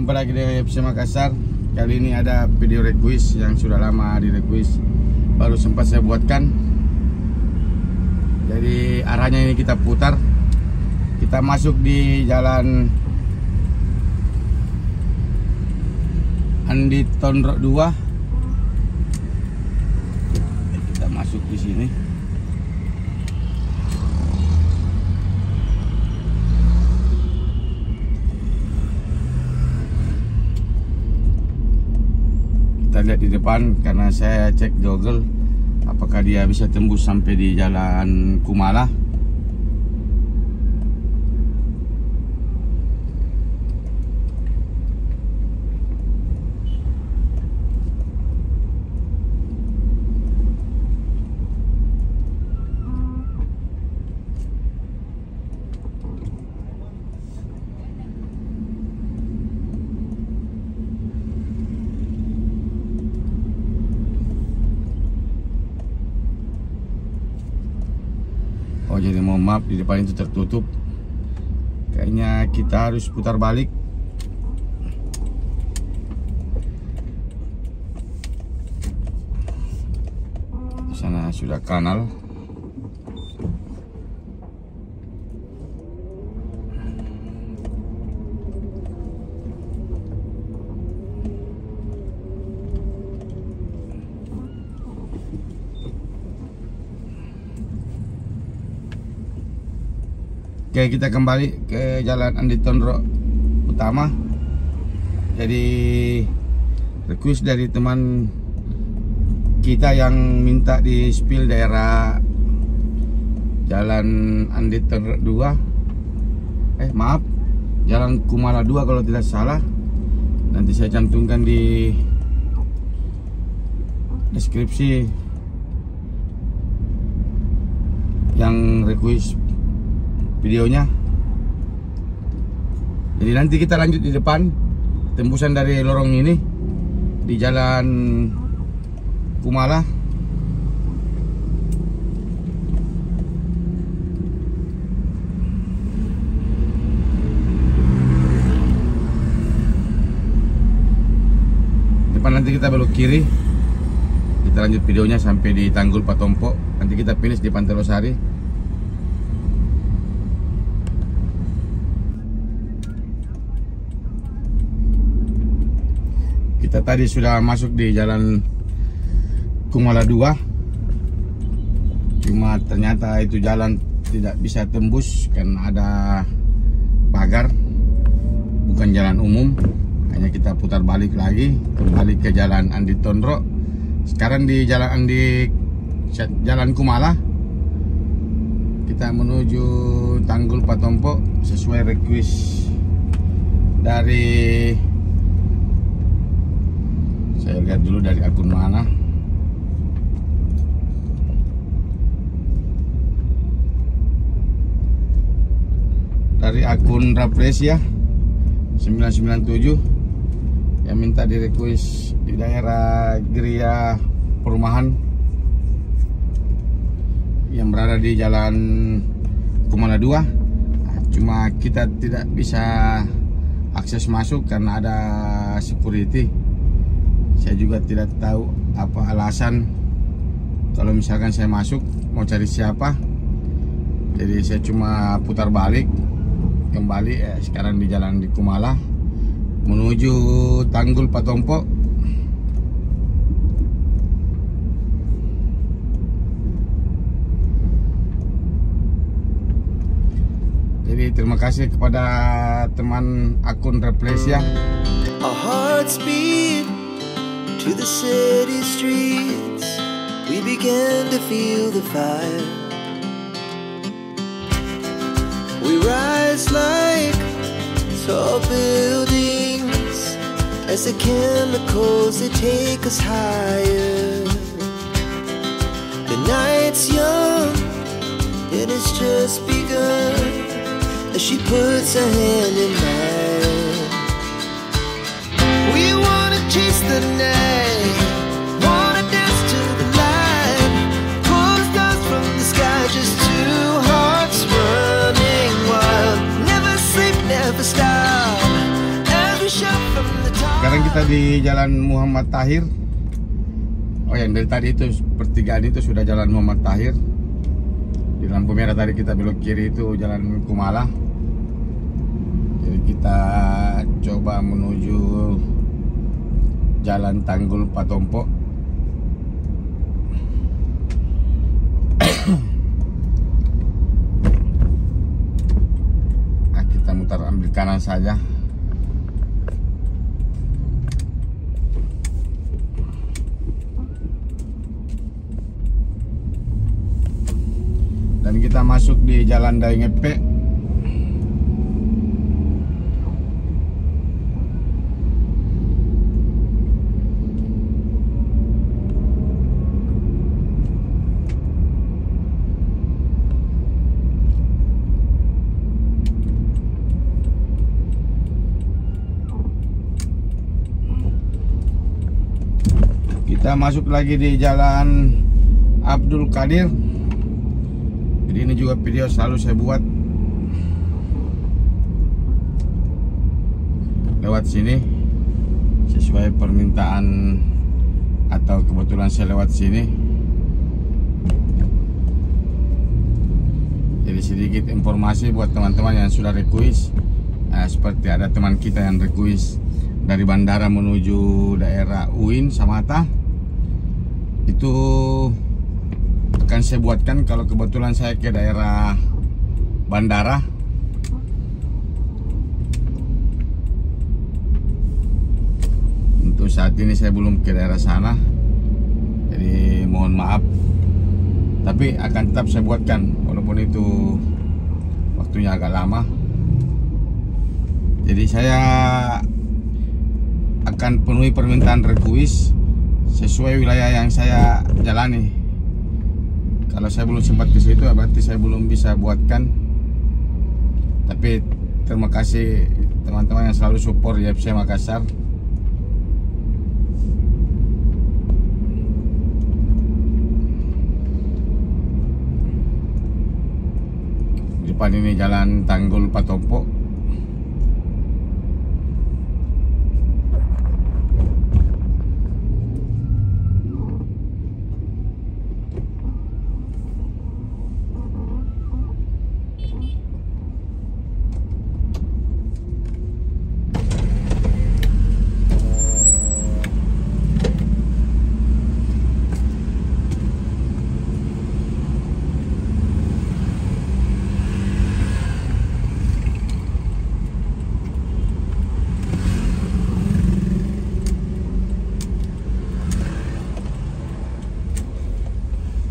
Jumpa lagi dengan FC Makassar. Kali ini ada video request yang sudah lama di request, baru sempat saya buatkan. Jadi arahnya ini kita putar, kita masuk di jalan Andi Tondrok 2. Kita masuk di sini. Kita lihat di depan karena saya cek Google apakah dia bisa tembus sampai di jalan Kumala. Oh, jadi mohon maaf, di depan itu tertutup. Kayaknya kita harus putar balik. Di sana sudah kanal. Oke, kita kembali ke jalan Andi Tondrok utama. Jadi request dari teman kita yang minta di spill daerah jalan Andi Tondrok 2. Maaf, jalan Kumala 2 kalau tidak salah. Nanti saya cantumkan di deskripsi yang request videonya. Jadi nanti kita lanjut di depan, tembusan dari lorong ini di jalan Kumala. Depan nanti kita belok kiri. Kita lanjut videonya sampai di Tanggul Patompo. Nanti kita finish di Pantai Losari. Kita tadi sudah masuk di jalan Kumala 2. Cuma ternyata itu jalan tidak bisa tembus karena ada pagar, bukan jalan umum. Hanya kita putar balik lagi, kembali ke jalan Andi Tondrok. Sekarang di jalan Kumala. Kita menuju Tanggul Patompo sesuai request dari, saya lihat dulu dari akun mana. Dari akun Rapresia 997 yang minta di request di daerah Geria Perumahan yang berada di jalan Kumala 2. Cuma kita tidak bisa akses masuk karena ada security. Saya juga tidak tahu apa alasan kalau misalkan saya masuk mau cari siapa. Jadi saya cuma putar balik kembali. Sekarang di jalan di Kumala menuju Tanggul Patompo. Jadi terima kasih kepada teman akun Replesia. Our hearts beat to the city streets, we began to feel the fire. We rise like tall buildings as the chemicals they take us higher. The night's young and it's just begun as she puts her hand in mine. We wanna chase the night, wanna dance to the light, pull stars from the sky, just two hearts running wild. Never sleep, never stop, as we shout from kita di Jalan Muhammad Tahir. Oh, yang dari tadi itu pertigaan itu sudah Jalan Muhammad Tahir. Di lampu merah tadi kita belok kiri itu Jalan Kumala. Jadi kita coba menuju Jalan Tanggul Patompo. Nah, kita mutar ambil kanan saja. Dan kita masuk di Jalan Daengepe. Kita masuk lagi di Jalan Abdul Qadir. Jadi ini juga video selalu saya buat lewat sini sesuai permintaan atau kebetulan saya lewat sini. Jadi sedikit informasi buat teman-teman yang sudah request. Seperti ada teman kita yang request dari bandara menuju daerah UIN Samata. Itu akan saya buatkan kalau kebetulan saya ke daerah bandara. Untuk saat ini saya belum ke daerah sana, jadi mohon maaf. Tapi akan tetap saya buatkan walaupun itu waktunya agak lama. Jadi saya akan penuhi permintaan request sesuai wilayah yang saya jalani. Kalau saya belum sempat ke situ, berarti saya belum bisa buatkan. Tapi terima kasih teman-teman yang selalu support YFC Makassar. Di depan ini Jalan Tanggul Patompo.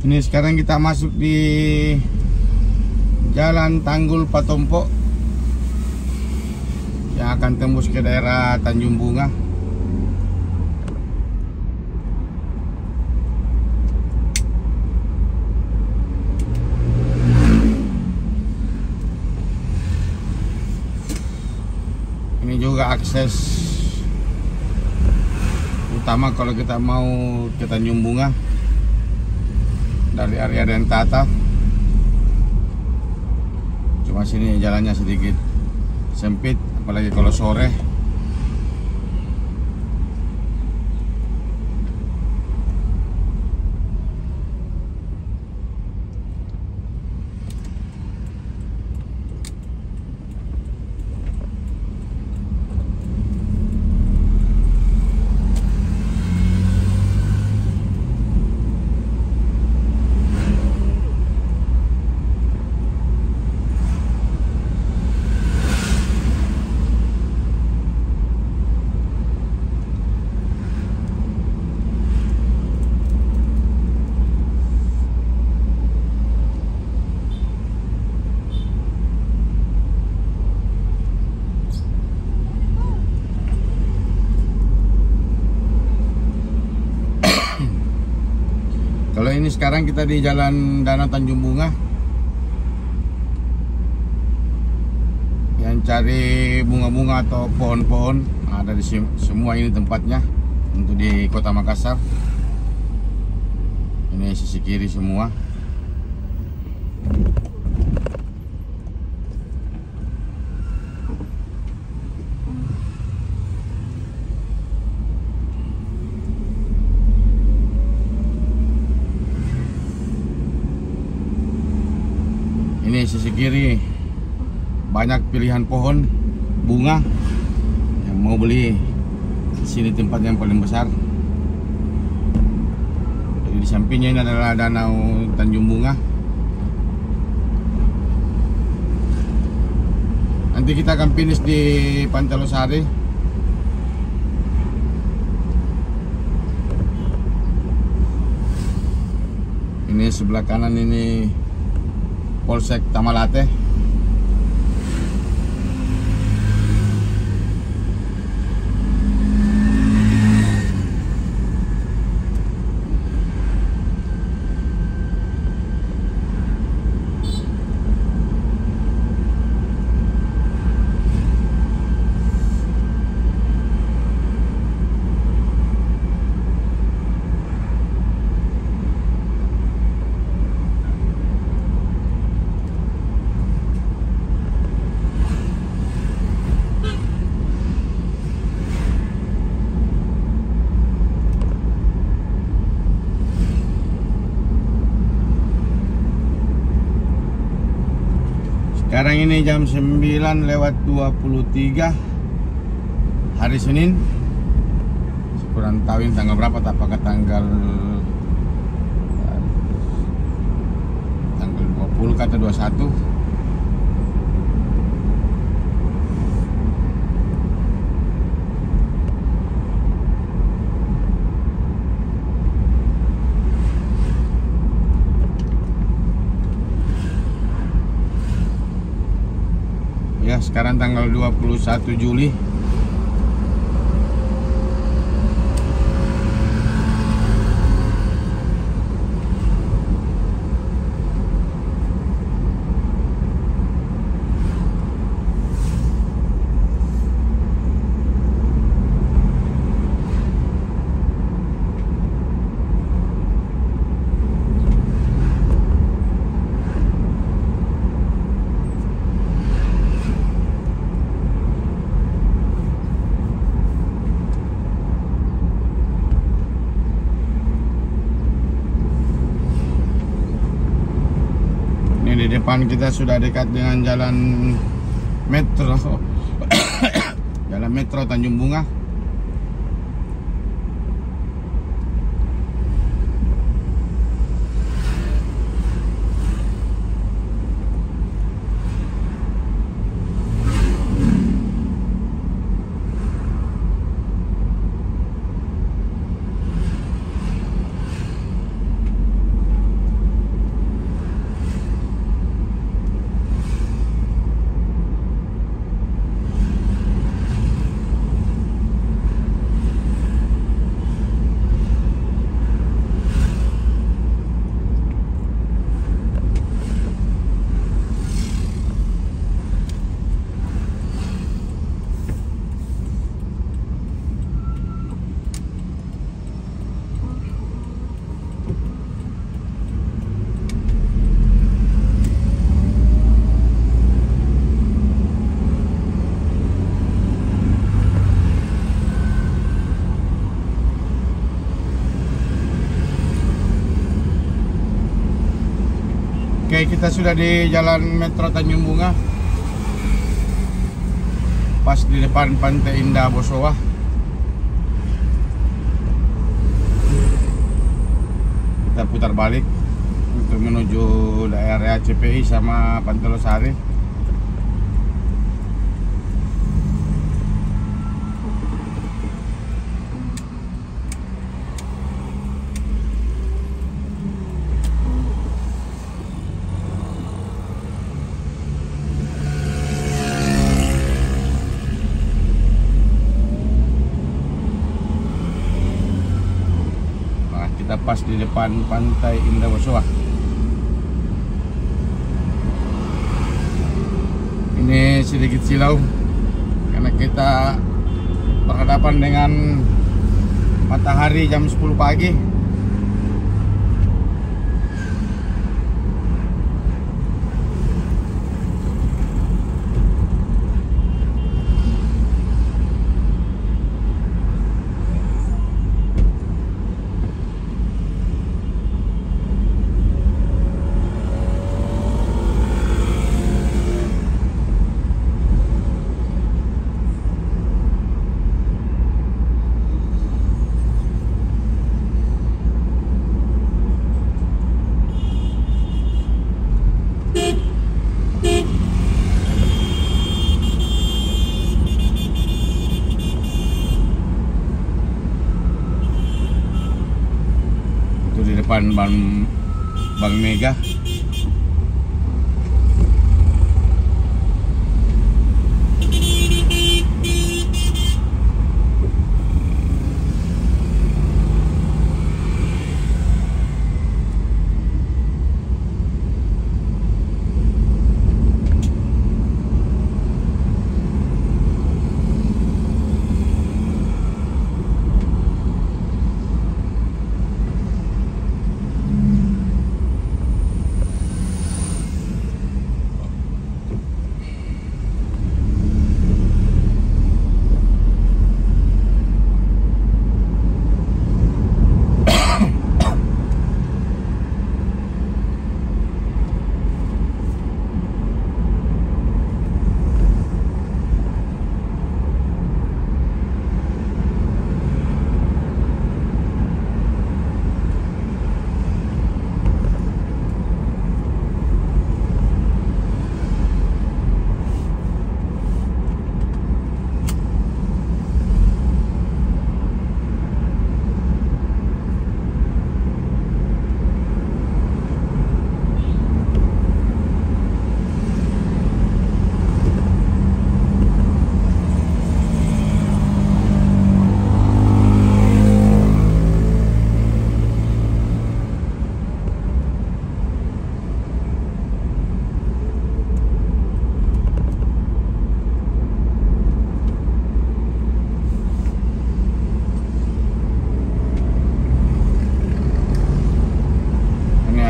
Ini sekarang kita masuk di Jalan Tanggul Patompo yang akan tembus ke daerah Tanjung Bunga. Ini juga akses utama kalau kita mau ke Tanjung Bunga dari area Dentata. Cuma sini jalannya sedikit sempit, apalagi kalau sore. Kalau ini sekarang kita di Jalan Danau Tanjung Bunga. Yang cari bunga-bunga atau pohon-pohon ada di semua ini tempatnya untuk di Kota Makassar. Ini sisi kiri semua. kiri banyak pilihan pohon bunga. Yang mau beli, di sini tempat yang paling besar. Jadi di sampingnya ini adalah Danau Tanjung Bunga. Nanti kita akan finish di Pantai Losari. Ini sebelah kanan ini Polsek Tamalate. Sekarang ini jam 9:23 hari Senin. Kurang tahu ini tanggal berapa, apakah tanggal 20 atau 21. Ya, sekarang tanggal 21 Juli. Di depan kita sudah dekat dengan jalan metro jalan metro Tanjung Bunga. Oke, kita sudah di jalan metro Tanjung Bunga, pas di depan Pantai Indah Bosowa. Kita putar balik untuk menuju daerah CPI sama Pantai Losari. Kita pas di depan Pantai Indah Bosowa. Ini sedikit silau karena kita berhadapan dengan matahari jam 10 pagi. di depan Bank Mega.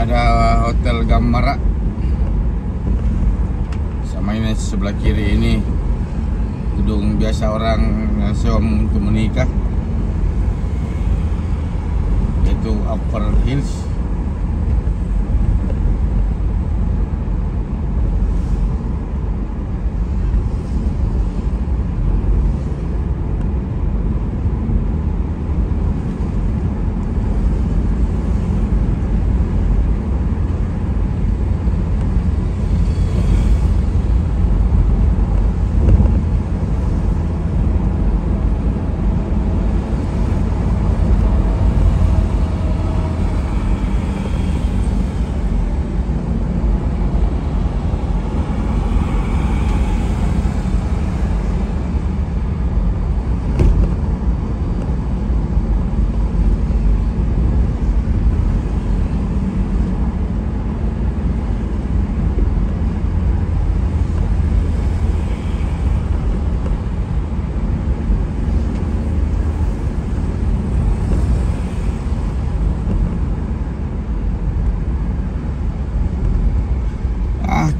Ada Hotel Gamara, sama ini sebelah kiri ini gedung biasa orang sewa untuk menikah, yaitu Upper Hills.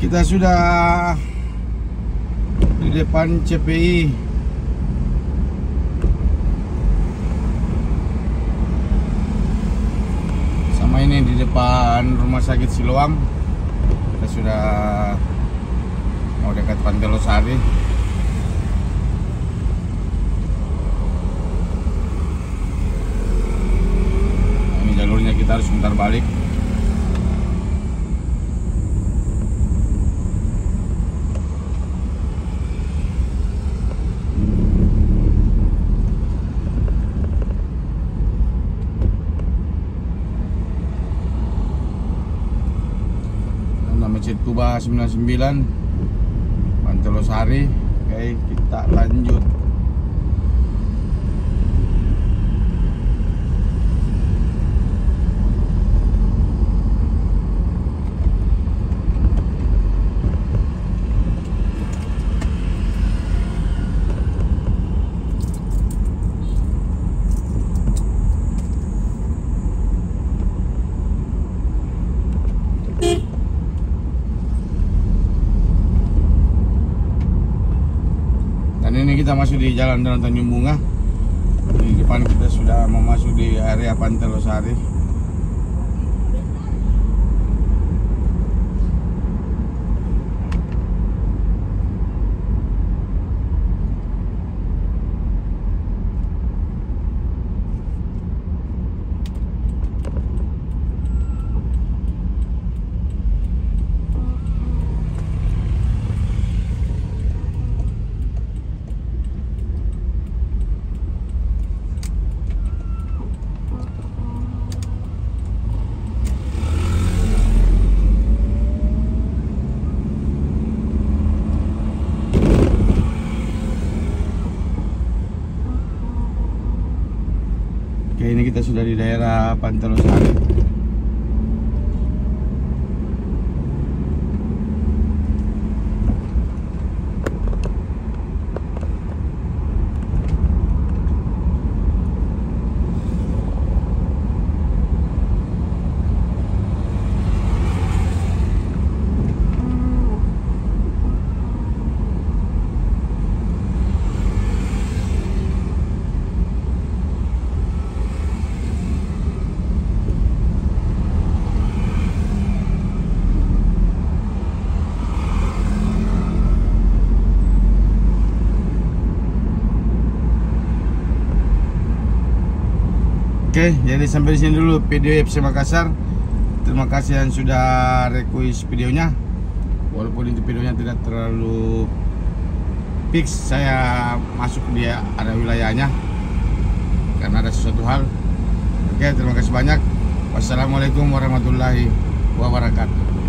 Kita sudah di depan CPI. Sama ini di depan Rumah Sakit Siloam. Kita sudah mau dekat Pantai Losari. Ini jalurnya, kita harus sebentar balik. Masjid Kuba 99 Pantai Losari. Oke, kita lanjut. Ini kita masuk di Jalan Danau Tanjung Bunga. Di depan kita sudah mau masuk di area Pantai Losari. daerah Pantelosari. Oke, jadi sampai di sini dulu video FC Makassar. Terima kasih yang sudah request videonya. Walaupun itu videonya tidak terlalu fix, saya masuk di area wilayahnya karena ada sesuatu hal. Oke, terima kasih banyak. Wassalamualaikum warahmatullahi wabarakatuh.